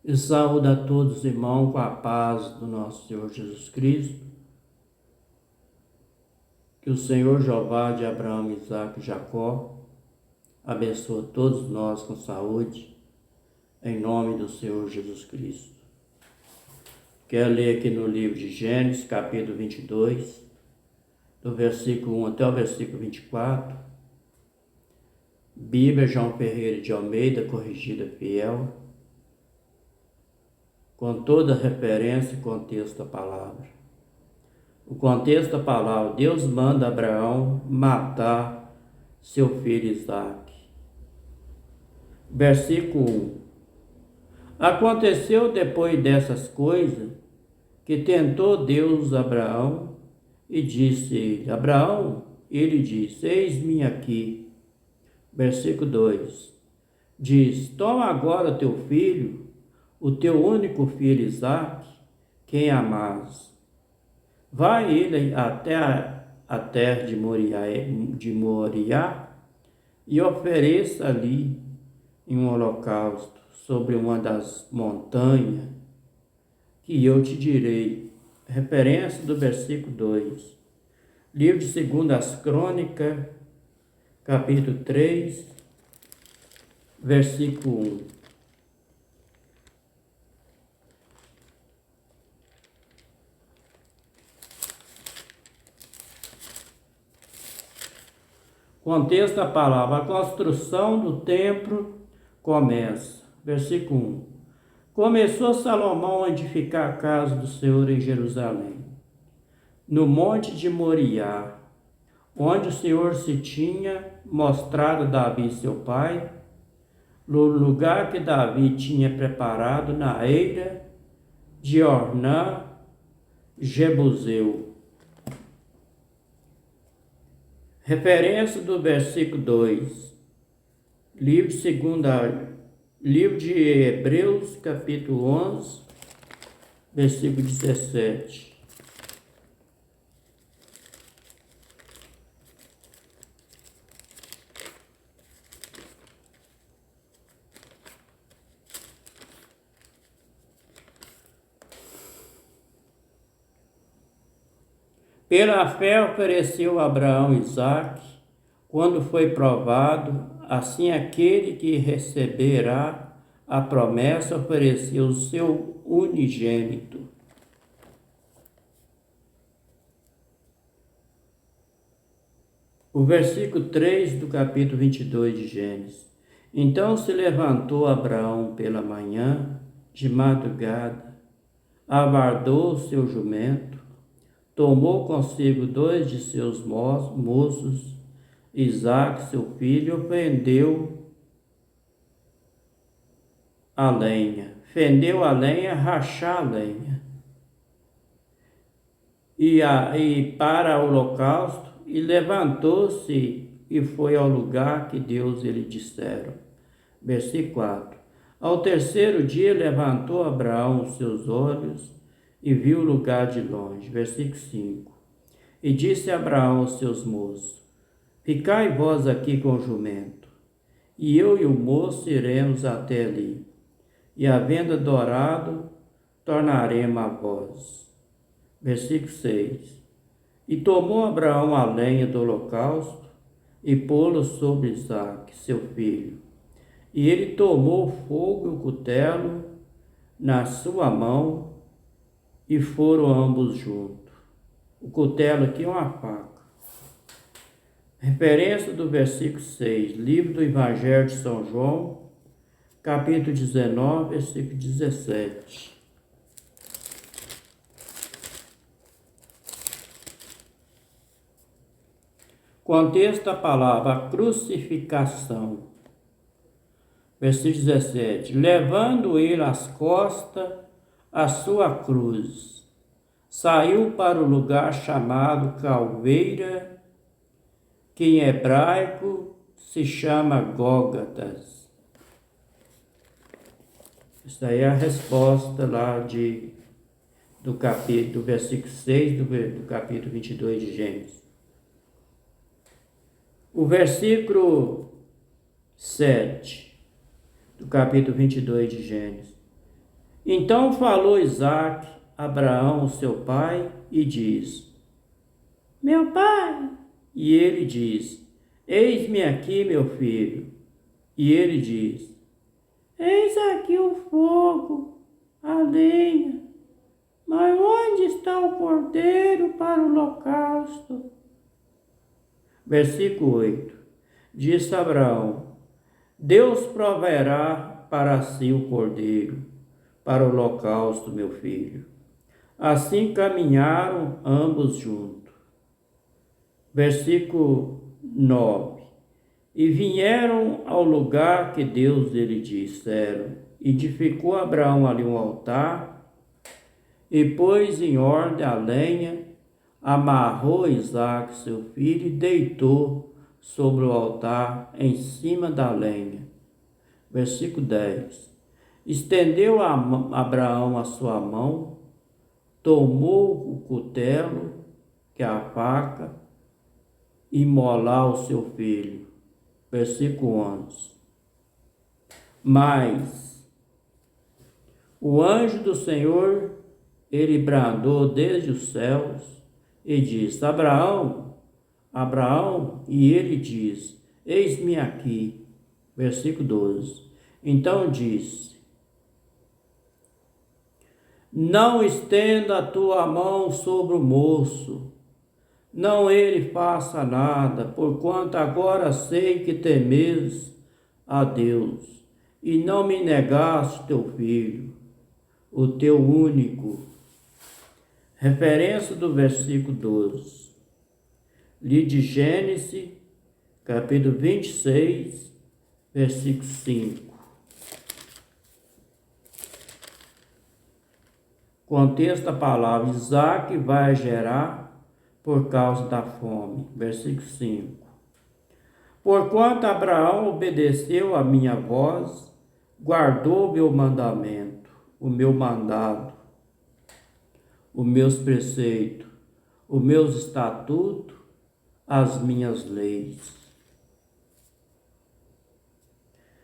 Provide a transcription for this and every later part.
E saúdo a todos, irmãos, com a paz do nosso Senhor Jesus Cristo. Que o Senhor Jeová de Abraão, Isaque e Jacó abençoe todos nós com saúde, em nome do Senhor Jesus Cristo. Quero ler aqui no livro de Gênesis, capítulo 22, do versículo 1 até o versículo 24. Bíblia João Ferreira de Almeida, corrigida fiel, com toda referência e contexto da palavra. O contexto da palavra: Deus manda Abraão matar seu filho Isaque. Versículo 1. Aconteceu depois dessas coisas que tentou Deus Abraão e disse-lhe: Abraão, ele disse: eis-me aqui. Versículo 2. Diz: toma agora teu filho, o teu único filho Isaque, quem amas. Vai ele até a terra de Moriá e ofereça ali em um holocausto sobre uma das montanhas que eu te direi. Referência do versículo 2. Livro de 2 Crônicas, capítulo 3, versículo 1. Contexto da palavra: a construção do templo começa. Versículo 1. Começou Salomão a edificar a casa do Senhor em Jerusalém, no monte de Moriá, onde o Senhor se tinha mostrado a Davi seu pai, no lugar que Davi tinha preparado na eira de Ornã, Jebuseu. Referência do versículo 2. Livro de Hebreus, capítulo 11, versículo 17. Pela fé ofereceu Abraão Isaque, quando foi provado, assim aquele que receberá a promessa ofereceu o seu unigênito. O versículo 3 do capítulo 22 de Gênesis. Então se levantou Abraão pela manhã, de madrugada, avardou o seu jumento, tomou consigo 2 de seus moços, Isaque, seu filho, e fendeu a lenha, rachar a lenha, e para o holocausto, e levantou-se e foi ao lugar que Deus lhe dissera. Versículo 4. Ao terceiro dia levantou Abraão os seus olhos e viu o lugar de longe. Versículo 5. E disse Abraão aos seus moços: ficai vós aqui com o jumento, e eu e o moço iremos até ali, e havendo adorado, tornaremos a vós. Versículo 6. E tomou Abraão a lenha do holocausto e pô-lo sobre Isaque, seu filho. E ele tomou o fogo e o cutelo na sua mão, e foram ambos juntos. O cutelo aqui é uma faca. Referência do versículo 6, livro do Evangelho de São João, capítulo 19, versículo 17. Contexto da palavra: a crucificação. Versículo 17. Levando ele às costas a sua cruz, saiu para o lugar chamado Calveira, que em hebraico se chama Gólgotas. Isso aí é a resposta lá do versículo 6 do capítulo 22 de Gênesis. O versículo 7 do capítulo 22 de Gênesis. Então falou Isaque a Abraão, seu pai, e diz: Meu pai. E ele diz: Eis-me aqui, meu filho. E ele diz: Eis aqui o fogo, a lenha, mas onde está o cordeiro para o holocausto? Versículo 8. Disse Abraão: Deus proverá para si o cordeiro, para o holocausto, meu filho. Assim caminharam ambos juntos. Versículo 9. E vieram ao lugar que Deus lhe disseram. Edificou Abraão ali um altar, e pôs em ordem a lenha, amarrou Isaque, seu filho, e deitou sobre o altar em cima da lenha. Versículo 10. Estendeu Abraão a sua mão, tomou o cutelo, que é a faca, e imolar o seu filho. Versículo 11. Mas o anjo do Senhor, ele bradou desde os céus e disse: Abraão, Abraão, e ele diz: Eis-me aqui. Versículo 12. Então disse: Não estenda a tua mão sobre o moço, não ele faça nada, porquanto agora sei que temes a Deus, e não me negaste teu filho, o teu único. Referência do versículo 12. Li de Gênesis, capítulo 26, versículo 5. Contexto da palavra: Isaque vai gerar por causa da fome. Versículo 5. Porquanto Abraão obedeceu a minha voz, guardou o meu mandamento, o meu mandado, os meus preceitos, os meus estatutos, as minhas leis.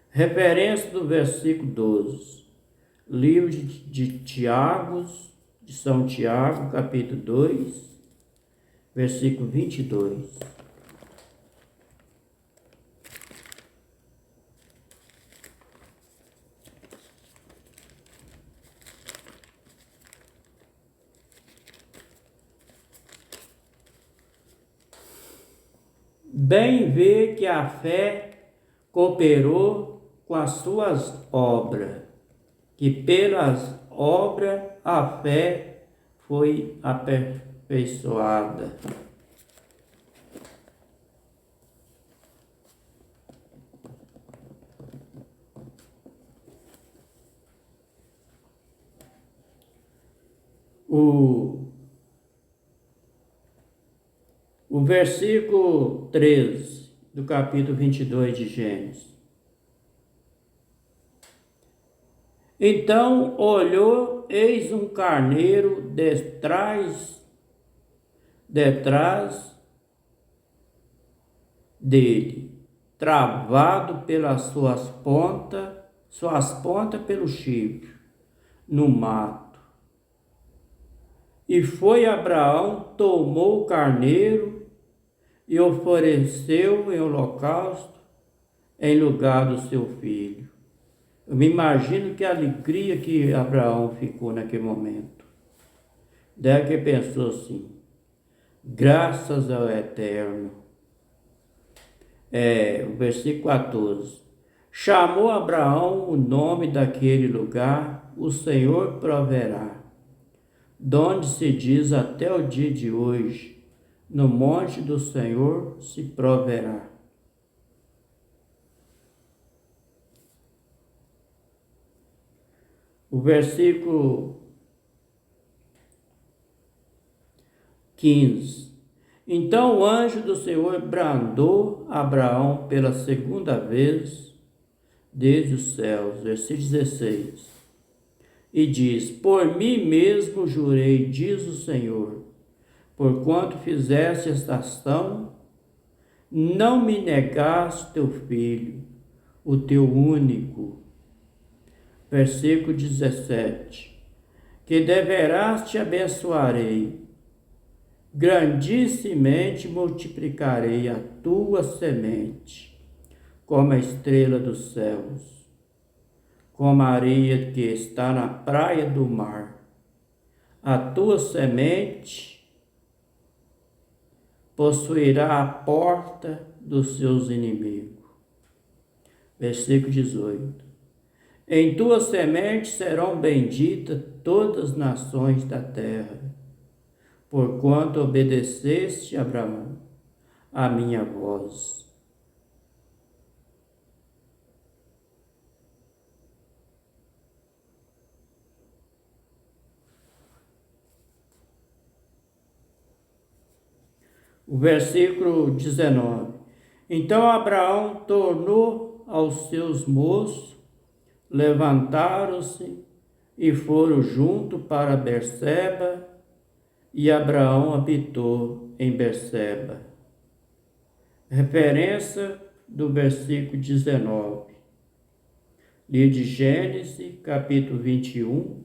Referência do versículo 12. Livro de Tiago, de São Tiago, capítulo 2, versículo 22. Bem vê que a fé cooperou com as suas obras, que pelas obras a fé foi aperfeiçoada. O versículo 13 do capítulo 22 de Gênesis. Então olhou, eis um carneiro detrás dele, travado pelas suas pontas pelo chifre, no mato. E foi Abraão, tomou o carneiro e ofereceu em holocausto em lugar do seu filho. Eu me imagino que a alegria que Abraão ficou naquele momento. Deve que pensou assim: graças ao Eterno. O versículo 14. Chamou Abraão o nome daquele lugar, o Senhor proverá. Donde se diz até o dia de hoje, no monte do Senhor se proverá. O versículo 15. Então o anjo do Senhor bradou a Abraão pela segunda vez desde os céus. Versículo 16. E diz: Por mim mesmo jurei, diz o Senhor, porquanto fizeste esta ação, não me negaste teu filho, o teu único. Versículo 17. Que deverás te abençoarei, grandissimamente multiplicarei a tua semente, como a estrela dos céus, como a areia que está na praia do mar. A tua semente possuirá a porta dos seus inimigos. Versículo 18. Em tua semente serão benditas todas as nações da terra, porquanto obedeceste, Abraão, a minha voz. O versículo 19. Então Abraão tornou aos seus moços, levantaram-se e foram junto para Berseba, e Abraão habitou em Berseba. Referência do versículo 19. Livro de Gênesis, capítulo 21,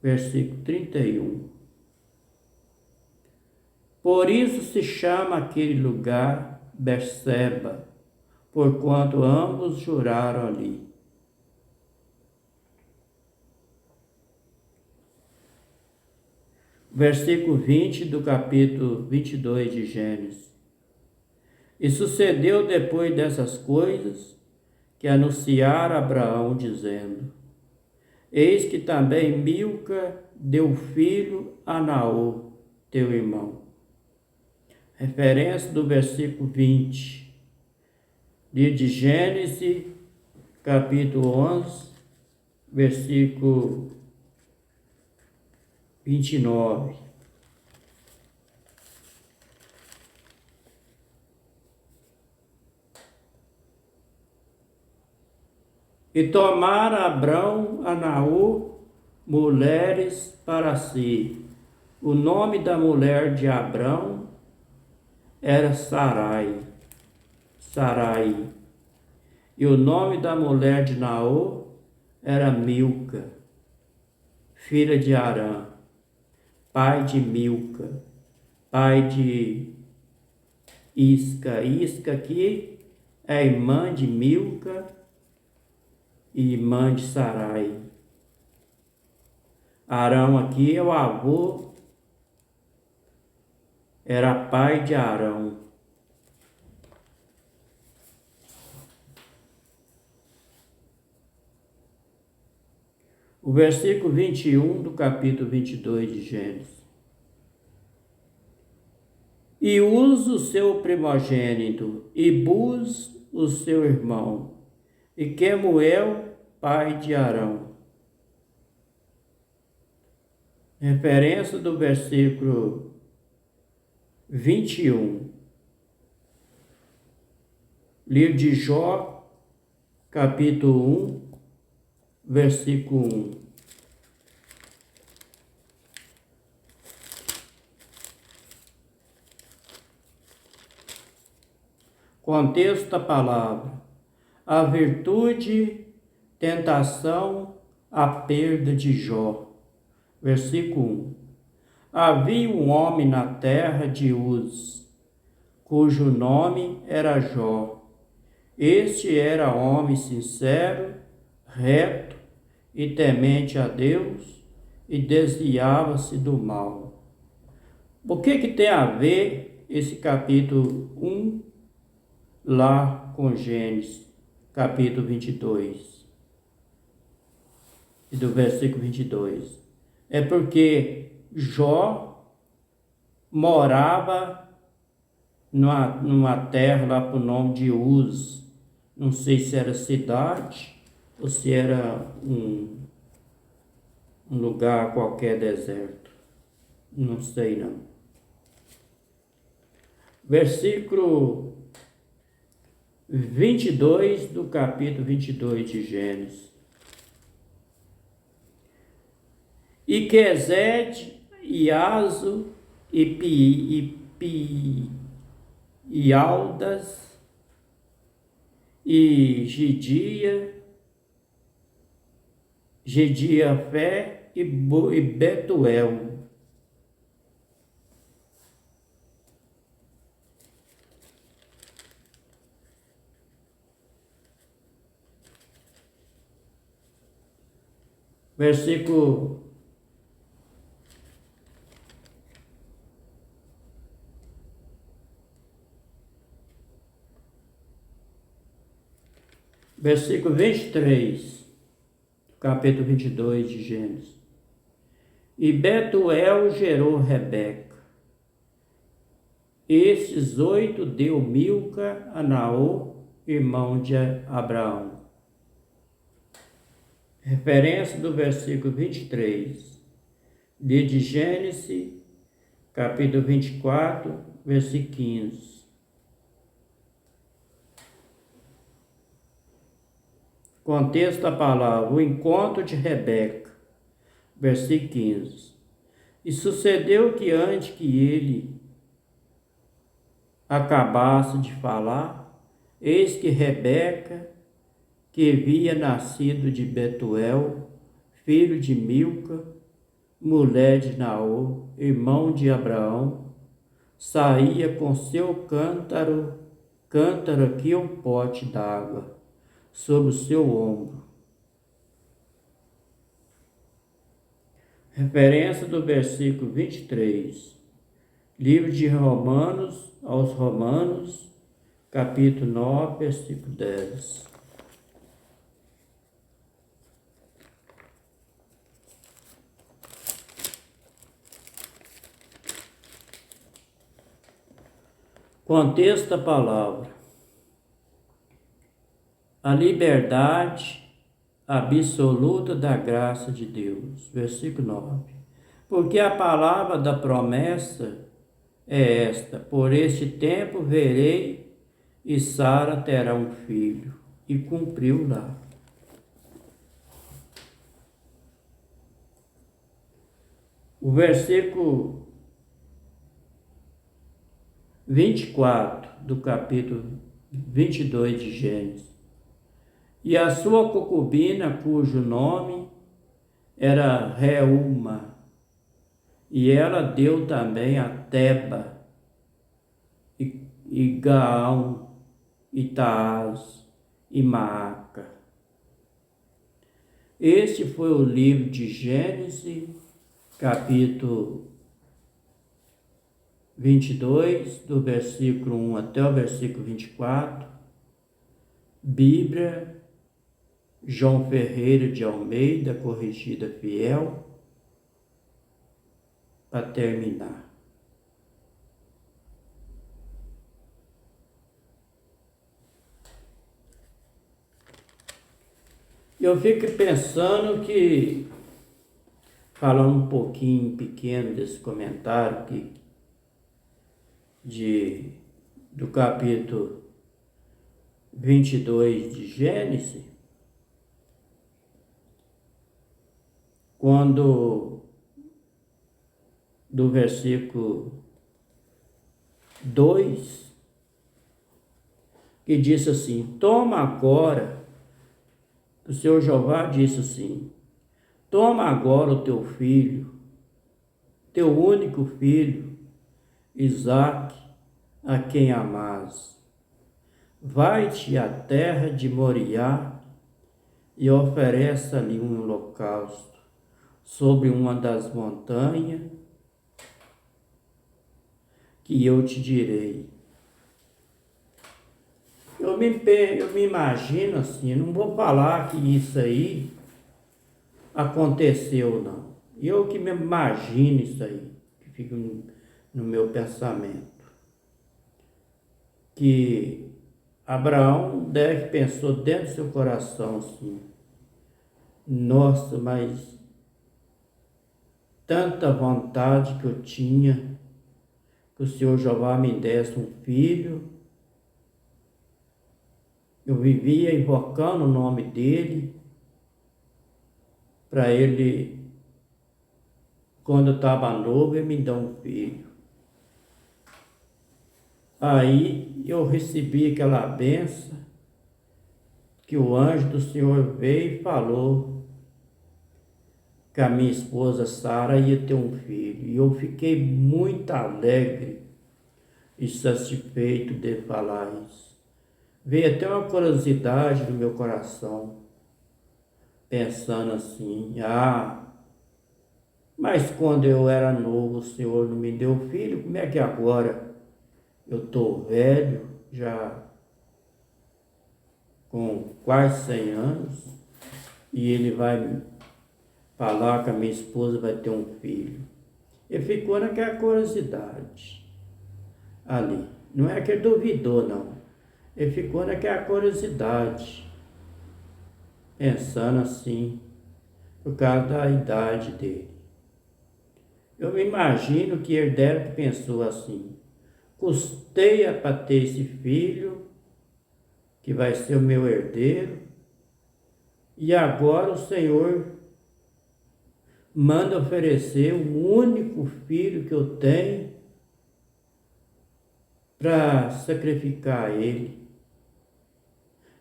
versículo 31. Por isso se chama aquele lugar Berseba, porquanto ambos juraram ali. Versículo 20 do capítulo 22 de Gênesis. E sucedeu depois dessas coisas que anunciaram a Abraão, dizendo: Eis que também Milca deu filho a Naor, teu irmão. Referência do versículo 20. Livro de Gênesis, capítulo 11, versículo 29. E tomara Abrão a Naor mulheres para si. O nome da mulher de Abrão era Sarai. E o nome da mulher de Naor era Milca, filha de Arã, pai de Milca, pai de Isca. Isca aqui é irmã de Milca e irmã de Sarai. Arão aqui é o avô, era pai de Arão. O versículo 21 do capítulo 22 de Gênesis. E Uz, o seu primogênito, e Buz, o seu irmão, e Quemuel, pai de Arão. Referência do versículo 21. Livro de Jó, capítulo 1, versículo 1. Contexto da palavra: a virtude, tentação, a perda de Jó. Versículo 1. Havia um homem na terra de Uz, cujo nome era Jó. Este era homem sincero, reto e temente a Deus, e desviava-se do mal. O que tem a ver esse capítulo 1 lá com Gênesis, capítulo 22, e do versículo 22? É porque Jó morava numa terra lá por nome de Uz. Não sei se era cidade ou se era um lugar qualquer deserto. Não sei não. Versículo 22 do capítulo 22 de Gênesis. E Quezed, e Azo, e Aldas, e Gidia, Gediafé e Betuel. Versículo 23, capítulo 22 de Gênesis. E Betuel gerou Rebeca. Estes 8 deu Milca a Naor, irmão de Abraão. Referência do versículo 23, de Gênesis, capítulo 24, versículo 15. Contexto da palavra: o encontro de Rebeca, versículo 15. E sucedeu que antes que ele acabasse de falar, eis que Rebeca, que havia nascido de Betuel, filho de Milca, mulher de Naor, irmão de Abraão, saía com seu cântaro aqui um pote d'água, sobre o seu ombro. Referência do versículo 23, livro de Romanos, aos Romanos, capítulo 9, versículo 10. Contexto da palavra: a liberdade absoluta da graça de Deus. Versículo 9. Porque a palavra da promessa é esta: por este tempo verei, e Sara terá um filho. E cumpriu lá. O versículo 24 do capítulo 22 de Gênesis. E a sua concubina, cujo nome era Reuma, e ela deu também a Teba, e Gaão, e Taás, e Maaca. Este foi o livro de Gênesis, capítulo 22, do versículo 1 até o versículo 24, Bíblia João Ferreira de Almeida, corrigida fiel, para terminar. Eu fico pensando que, falando um pouquinho pequeno desse comentário aqui, do capítulo 22 de Gênesis, quando do versículo 2, que diz assim: toma agora, o Senhor Jeová disse assim: toma agora o teu filho, teu único filho, Isaque, a quem amas. Vai-te à terra de Moriá e ofereça ali um holocausto sobre uma das montanhas que eu te direi. Eu me imagino assim, não vou falar que isso aí aconteceu, não. Eu que me imagino isso aí, que fica no meu pensamento. Que Abraão pensou dentro do seu coração assim: nossa, mas tanta vontade que eu tinha que o Senhor Jeová me desse um filho. Eu vivia invocando o nome dele para ele, quando eu estava novo, ele me dá um filho. Aí eu recebi aquela benção que o anjo do Senhor veio e falou que a minha esposa Sara ia ter um filho. E eu fiquei muito alegre e satisfeito de falar isso. Veio até uma curiosidade no meu coração, pensando assim, mas quando eu era novo o Senhor não me deu filho, como é que agora eu estou velho, já com quase 100 anos, e ele vai falar que a minha esposa vai ter um filho? E ficou naquela curiosidade ali. Não é que ele duvidou, não. Ele ficou naquela curiosidade, pensando assim, por causa da idade dele. Eu me imagino que ele deve que pensou assim, custeia para ter esse filho, que vai ser o meu herdeiro, e agora o Senhor manda oferecer o único filho que eu tenho para sacrificar ele.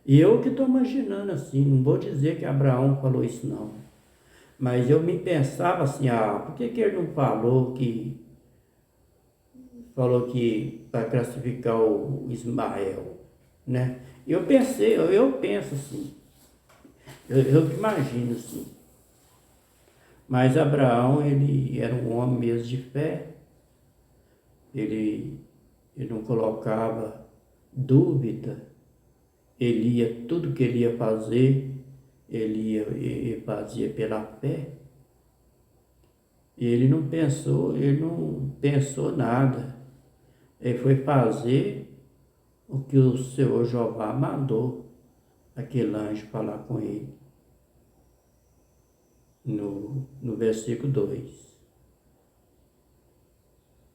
E eu que estou imaginando assim, não vou dizer que Abraão falou isso não, mas eu me pensava assim, por que ele não falou que vai classificar o Ismael, né? Eu penso assim, eu imagino assim, mas Abraão, ele era um homem mesmo de fé, ele não colocava dúvida, tudo que ele ia fazer, ele fazia pela fé. E ele não pensou nada. Ele foi fazer o que o Senhor Jeová mandou aquele anjo falar com ele. No versículo 2.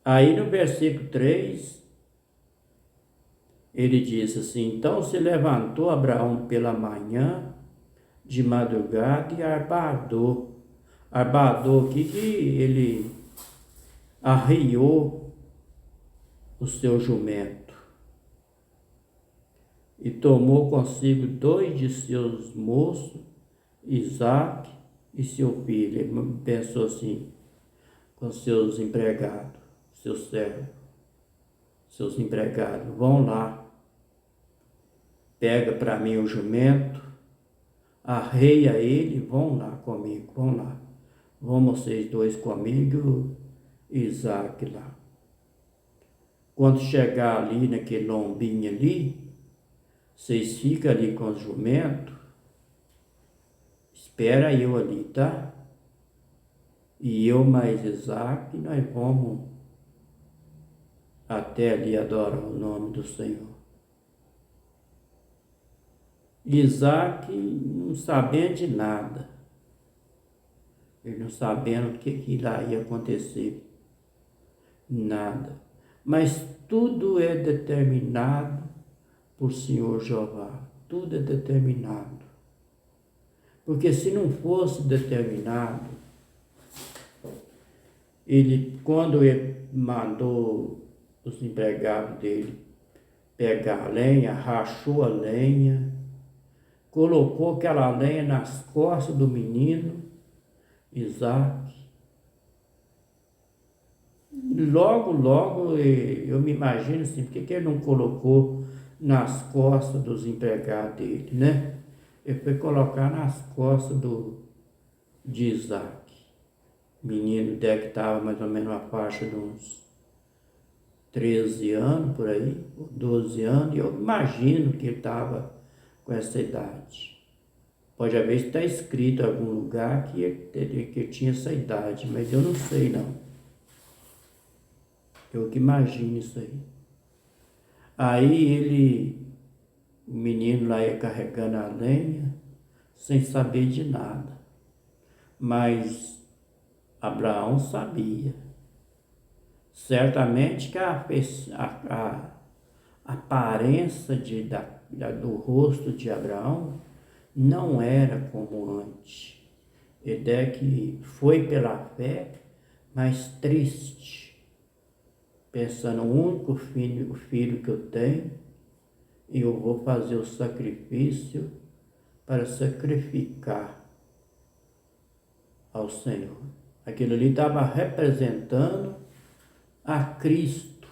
Aí no versículo 3, ele diz assim, então se levantou Abraão pela manhã, de madrugada, e arbadou. Arbadou aqui que ele arriou o seu jumento e tomou consigo 2 de seus moços, Isaque e seu filho. Ele pensou assim, com seus empregados, seus servos, seus empregados, vão lá, pega para mim o jumento, arreia ele, vão lá comigo, vão lá. Vão vocês dois comigo, Isaque lá. Quando chegar ali naquele lombinho ali, vocês ficam ali com os jumentos, espera eu ali, tá? E eu mais Isaque, nós vamos até ali adorar o nome do Senhor. Isaque não sabendo de nada, ele não sabendo o que lá ia acontecer, nada. Mas tudo é determinado por Senhor Jeová, tudo é determinado. Porque se não fosse determinado, quando ele mandou os empregados dele pegar a lenha, rachou a lenha, colocou aquela lenha nas costas do menino, Isaque. Logo, eu me imagino assim, por que ele não colocou nas costas dos empregados dele, né? Ele foi colocar nas costas de Isaque. O menino deve que estava mais ou menos na faixa de uns 13 anos, por aí, 12 anos, e eu imagino que ele estava com essa idade. Pode haver está escrito em algum lugar que ele tinha essa idade, mas eu não sei não. Eu que imagino isso aí. Aí o menino lá ia carregando a lenha, sem saber de nada. Mas Abraão sabia. Certamente que a aparência do rosto de Abraão não era como antes. Ele é que foi pela fé, mas triste, pensando o único filho que eu tenho, e eu vou fazer o sacrifício para sacrificar ao Senhor. Aquilo ali estava representando a Cristo,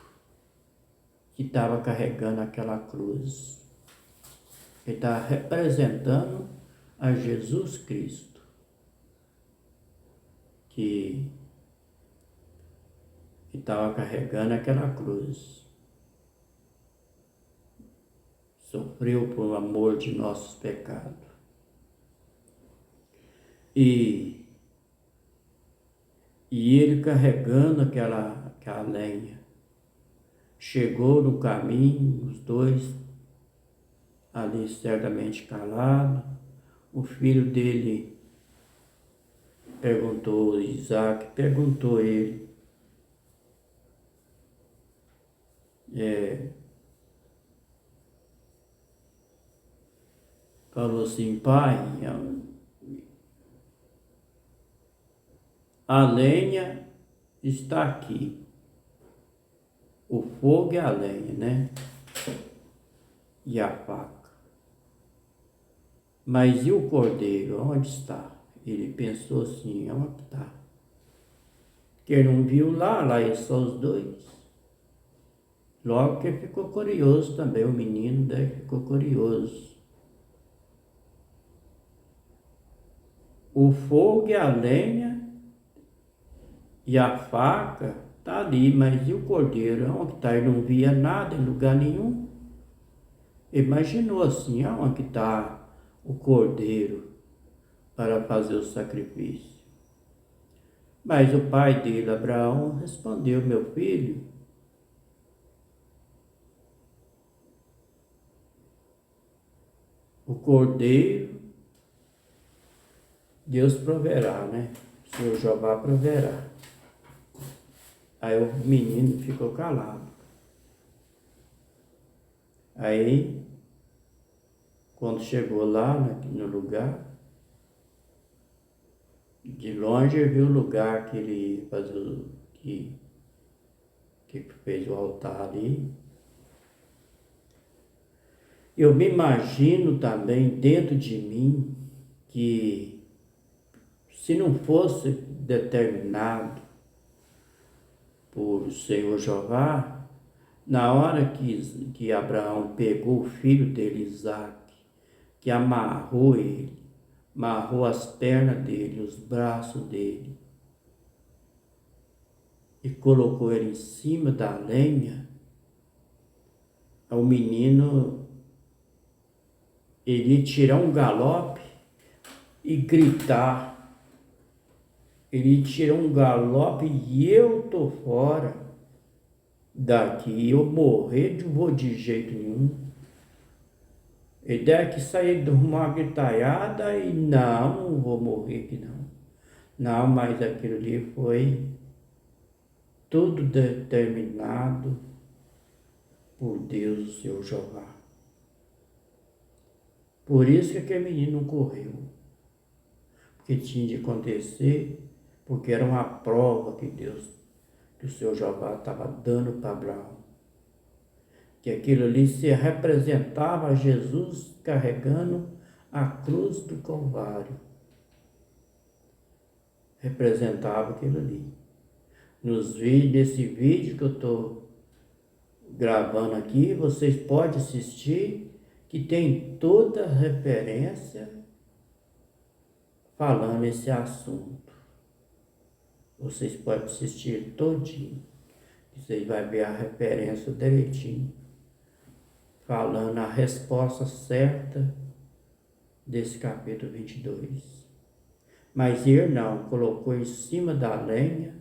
que estava carregando aquela cruz. Ele estava representando a Jesus Cristo, que estava carregando aquela cruz. Sofreu por amor de nossos pecados. E ele carregando aquela lenha, chegou no caminho, os dois ali certamente calados. O filho dele perguntou, Isaac perguntou ele, falou assim, pai, a lenha está aqui, o fogo e a lenha, né? E a faca. Mas e o cordeiro, onde está? Ele pensou assim, onde está? Porque ele não viu lá é só os dois. Logo que ele ficou curioso também, o menino daí ficou curioso. O fogo e a lenha e a faca tá ali, mas e o cordeiro? Onde está? Ele não via nada em lugar nenhum. Imaginou assim, onde está o cordeiro para fazer o sacrifício? Mas o pai dele, Abraão, respondeu, meu filho, o cordeiro, Deus proverá, né? O Senhor Jeová proverá. Aí o menino ficou calado. Aí, quando chegou lá no lugar, de longe ele viu o lugar que ele ia fazer, que fez o altar ali. Eu me imagino também dentro de mim que se não fosse determinado por Senhor Jeová, na hora que Abraão pegou o filho dele, Isaac, que amarrou ele, amarrou as pernas dele, os braços dele, e colocou ele em cima da lenha, o menino, ele ia tirar um galope e gritar. Ele tira um galope e eu tô fora daqui, eu morrer não vou de jeito nenhum. Ele deve que sair de uma gritalhada e não vou morrer aqui não. Não, mas aquilo ali foi tudo determinado por Deus, o Senhor Jeová. Por isso que aquele menino não correu. Porque tinha de acontecer, porque era uma prova que o Senhor Jeová estava dando para Abraão. Que aquilo ali se representava Jesus carregando a cruz do Calvário. Representava aquilo ali. Nesse vídeo que eu estou gravando aqui, vocês podem assistir, que tem toda a referência falando esse assunto. Vocês podem assistir todinho. Vocês vão ver a referência direitinho, falando a resposta certa desse capítulo 22. Mas ele não, colocou em cima da lenha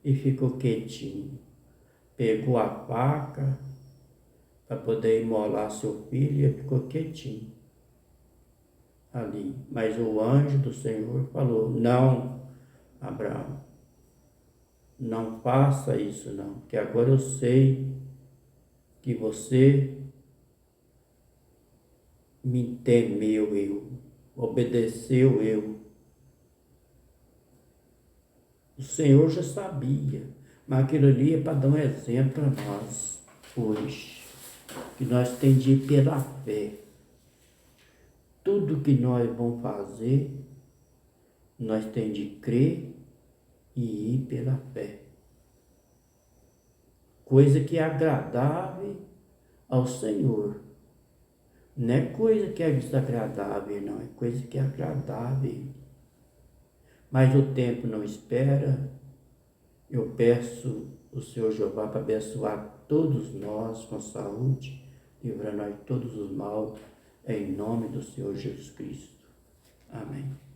e ficou quietinho. Pegou a faca para poder imolar seu filho e ficou quietinho ali. Mas o anjo do Senhor falou, não, Abraão, não faça isso não, porque agora eu sei que você me temeu obedeceu eu. O Senhor já sabia, mas aquilo ali é para dar um exemplo para nós hoje, que nós temos de ir pela fé. Tudo que nós vamos fazer Nós temos de crer e ir pela fé. Coisa que é agradável ao Senhor. Não é coisa que é desagradável, não. É coisa que é agradável. Mas o tempo não espera. Eu peço o Senhor Jeová para abençoar todos nós com saúde, livrar nós de todos os maus, em nome do Senhor Jesus Cristo. Amém.